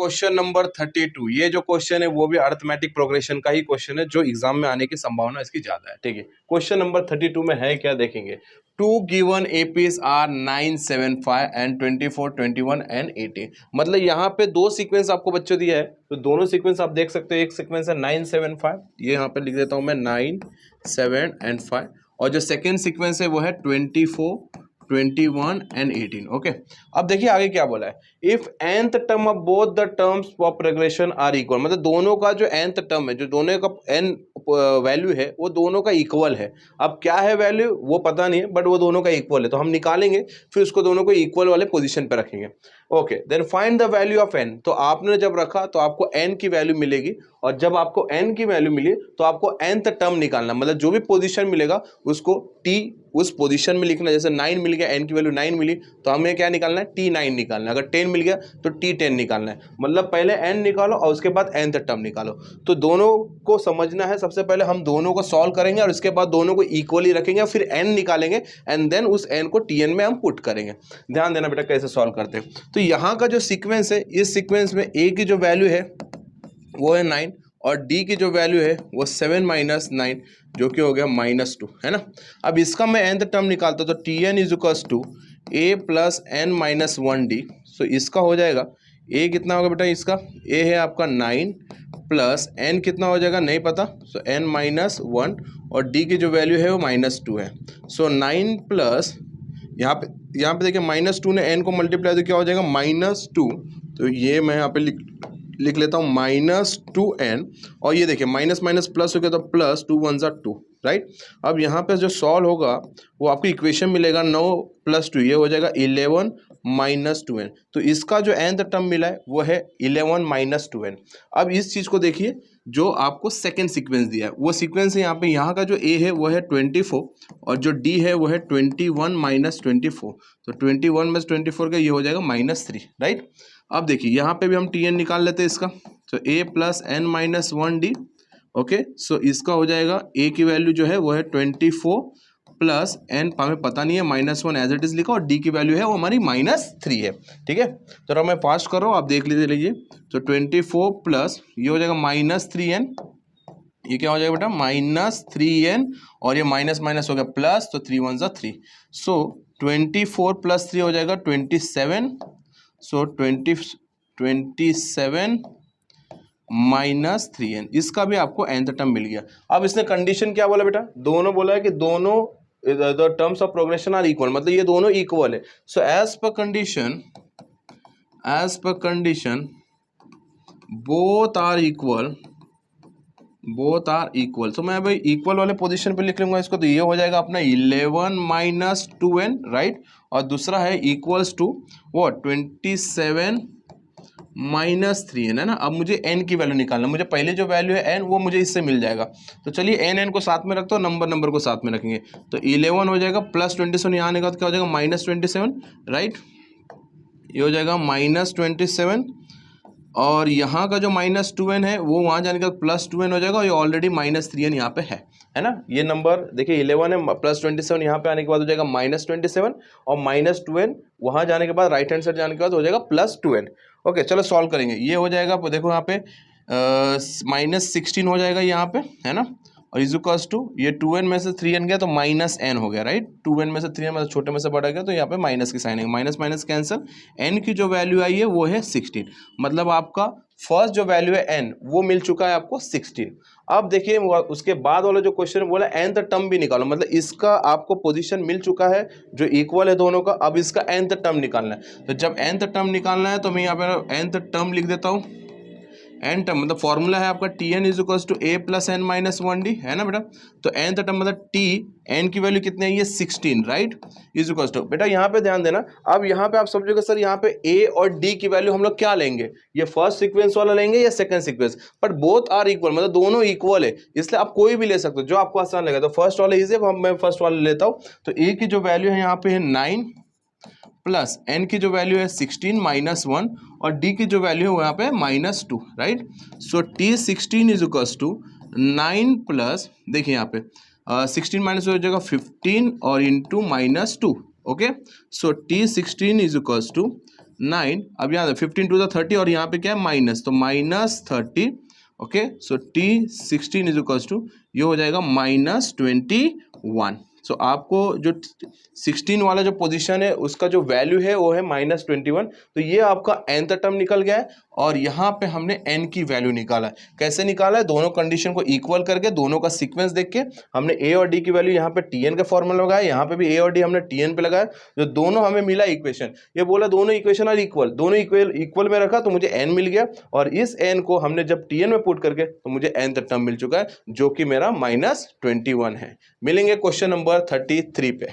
Question number 32। ये जो question है वो भी अरिथमेटिक प्रोग्रेशन का ही क्वेश्चन है, जो एग्जाम में आने की संभावना इसकी ज्यादा है। ठीक है, क्वेश्चन नंबर 32 में है क्या देखेंगे। Two given APs are 975 and 24, 21 and 18। मतलब यहाँ पे दो सीक्वेंस आपको बच्चों दिया है, तो दोनों सीक्वेंस आप देख सकते हो। एक सीक्वेंस है 975, ये यहाँ पे लिख देता हूँ मैं 9, 7 एंड 5, और जो सेकेंड सीक्वेंस है वो है 24, 21 एंड 18। ओके, अब देखिए आगे क्या बोला है। If nth term of both the terms of progression are equal, मतलब दोनों का जो nth टर्म है, जो दोनों का n वैल्यू है वो दोनों का इक्वल है। अब क्या है वैल्यू वो पता नहीं है, बट वो दोनों का इक्वल है, तो हम निकालेंगे, फिर उसको दोनों को इक्वल वाले पोजीशन पे रखेंगे। Okay, then find the value of n। तो आपने जब रखा तो आपको n की वैल्यू मिलेगी, और जब आपको n की वैल्यू मिली तो आपको nth टर्म निकालना, मतलब जो भी पोजीशन मिलेगा उसको t उस पोजीशन में लिखना। जैसे 9 मिल गया, n की वैल्यू 9 मिली, तो हमें क्या निकालना है, t9 निकालना है। अगर 10 मिल गया तो t10 निकालना है। मतलब पहले n निकालो और उसके बाद nth टर्म निकालो। तो दोनों को समझना है, सबसे पहले हम दोनों को सॉल्व करेंगे और उसके बाद दोनों को इक्वली रखेंगे, फिर n निकालेंगे एंड देन उस n को tn में हम पुट करेंगे। ध्यान देना बेटा कैसे सॉल्व करते हैं। तो यहाँ का जो सीक्वेंस है, इस सीक्वेंस में a की जो वैल्यू है वो है 9, और d की जो वैल्यू है वो 7 माइनस 9, जो कि हो गया -2, है ना। अब इसका मैं nth टर्म निकालता हूं, तो tn is equals to a plus n minus 1d। So इसका हो जाएगा a कितना होगा बेटा, इसका a है आपका 9 प्लस n कितना हो जाएगा नहीं पता, सो n माइनस 1, और d की जो वैल्यू है वो -2 है। सो 9 प्लस यहाँ पे देखिए -2 ने n को मल्टीप्लाई तो क्या हो जाएगा -2। तो ये मैं यहाँ पे लिख लेता हूँ -2n, और ये देखिए माइनस माइनस प्लस हो गया तो प्लस 2 1 2, राइट। अब यहाँ पे जो सॉल्व होगा वो आपको इक्वेशन मिलेगा 9 + 2, ये हो जाएगा 11 - 2n। तो इसका जो nth टर्म मिला है वो है 11 - 2n। अब इस चीज़ को देखिए, जो आपको सेकेंड सीक्वेंस दिया है वो सीक्वेंस है यहाँ पे। यहाँ का जो a है वो है 24, और जो d है वो है 21 - 24। तो 21 - 24 का ये हो जाएगा -3, राइट। अब देखिए यहाँ पे भी हम tn निकाल लेते हैं इसका, तो a plus n minus 1d। Okay, so इसका हो जाएगा a की वैल्यू जो है वो है 24 प्लस n, हमें पता नहीं है -1 एज इट इज लिखा, और d की वैल्यू है वो हमारी -3 है। ठीक है, तो मैं फास्ट कर रहा हूँ, आप देख लीजिए। तो 24 प्लस ये हो जाएगा -3n, ये क्या हो जाएगा बेटा -3n, और ये माइनस माइनस हो गया प्लस, तो 3 1 3। सो 24 + 3 हो जाएगा 27। सो 27 - 3n, इसका भी आपको nth टर्म मिल गया। अब इसने कंडीशन क्या बोला बेटा, दोनों बोला है कि दोनों the terms of progression are equal, मतलब ये दोनों इक्वल है। So as per condition both are equal. तो मैं भाई इक्वल वाले पोजीशन पे लिख लूंगा इसको, तो ये हो जाएगा अपना 11 - 2n, राइट। और दूसरा है इक्वल्स टू वो 27 - 3n, है ना। अब मुझे n की वैल्यू निकालना, मुझे पहले जो वैल्यू है n वो मुझे इससे मिल जाएगा। तो चलिए n को साथ में रखते हो, नंबर को साथ में रखेंगे। तो 11 हो जाएगा प्लस 27, यहाँ आने का तो क्या हो जाएगा -27, राइट। ये हो जाएगा -27, और यहाँ का जो -2n है वो वहाँ जाने का +2n हो जाएगा, और ये ऑलरेडी -3n यहाँ पे है ना। ये नंबर देखिए 11 है, +27 यहाँ पे आने के बाद हो जाएगा -27, और -2n वहाँ जाने के बाद राइट हैंड साइड जाने के बाद हो जाएगा +2n। ओके, चलो सॉल्व करेंगे। ये हो जाएगा, देखो यहाँ पे -16 हो जाएगा यहाँ पे, है ना। और इज इक्वल्स टू ये 2n में से 3n गया तो -n हो गया, राइट। 2n में से 3n मतलब छोटे में से बड़ा गया, तो यहाँ पे माइनस की साइन है, माइनस माइनस कैंसिल। n की जो वैल्यू आई है वो है 16, मतलब आपका फर्स्ट जो वैल्यू है n वो मिल चुका है आपको 16। अब देखिए उसके बाद वाला जो क्वेश्चन बोला nth टर्म भी निकालो, मतलब इसका आपको पोजीशन मिल चुका है जो इक्वल है दोनों का। अब इसका nth टर्म निकालना है, तो जब nth टर्म निकालना है तो मैं यहाँ पे nth टर्म लिख देता हूँ। n टर्म मतलब फॉर्मूला है आपका tn is equals to a plus n minus 1d, है ना बेटा। तो nth टर्म मतलब t, n की वैल्यू कितनी है, ये 16, राइट, इज इक्वल्स टू। बेटा यहाँ पे ध्यान देना, अब यहाँ पे आप समझोगे सर यहाँ पे a और d की वैल्यू हम लोग क्या लेंगे, ये फर्स्ट सीक्वेंस वाला लेंगे या second sequence, but both are equal, मतलब दोनों इक्वल है, इसलिए आप कोई भी ले सकते हो जो आपको आसान लगे। तो फर्स्ट वाला इजी है, मैं फर्स्ट वाला लेता हूँ। तो a की जो वैल्यू है यहाँ पे है 9 प्लस n की जो वैल्यू है 16 - 1, और d की जो वैल्यू है वो यहाँ पे -2, right. So t16 is equals to 9 plus, देखिए यहाँ पे 16 माइनस हो जाएगा 15 और into -2। Okay, so t16 is equals to 9, अब यहाँ 15 टू द 30 और यहाँ पे क्या है माइनस, तो -30, okay. So T16 is equals to, ये हो जाएगा -21। सो आपको जो 16 वाला जो पोजीशन है उसका जो वैल्यू है वो है -21। तो ये आपका nth टर्म निकल गया है और यहाँ पे हमने n की वैल्यू निकाला है। कैसे निकाला है? दोनों कंडीशन को इक्वल करके, दोनों का सीक्वेंस देख के हमने a और d की वैल्यू यहाँ पे tn का फॉर्मूला लगाया, यहाँ पे भी a और d हमने tn पे लगाया। जो दोनों हमें मिला इक्वेशन, ये बोला दोनों इक्वेशन आर इक्वल, दोनों इक्वल में रखा तो मुझे n मिल गया और इस n को हमने जब tn में पुट करके तो मुझे nth टर्म मिल चुका है जो कि मेरा -21 है। मिलेंगे क्वेश्चन नंबर 33 पे।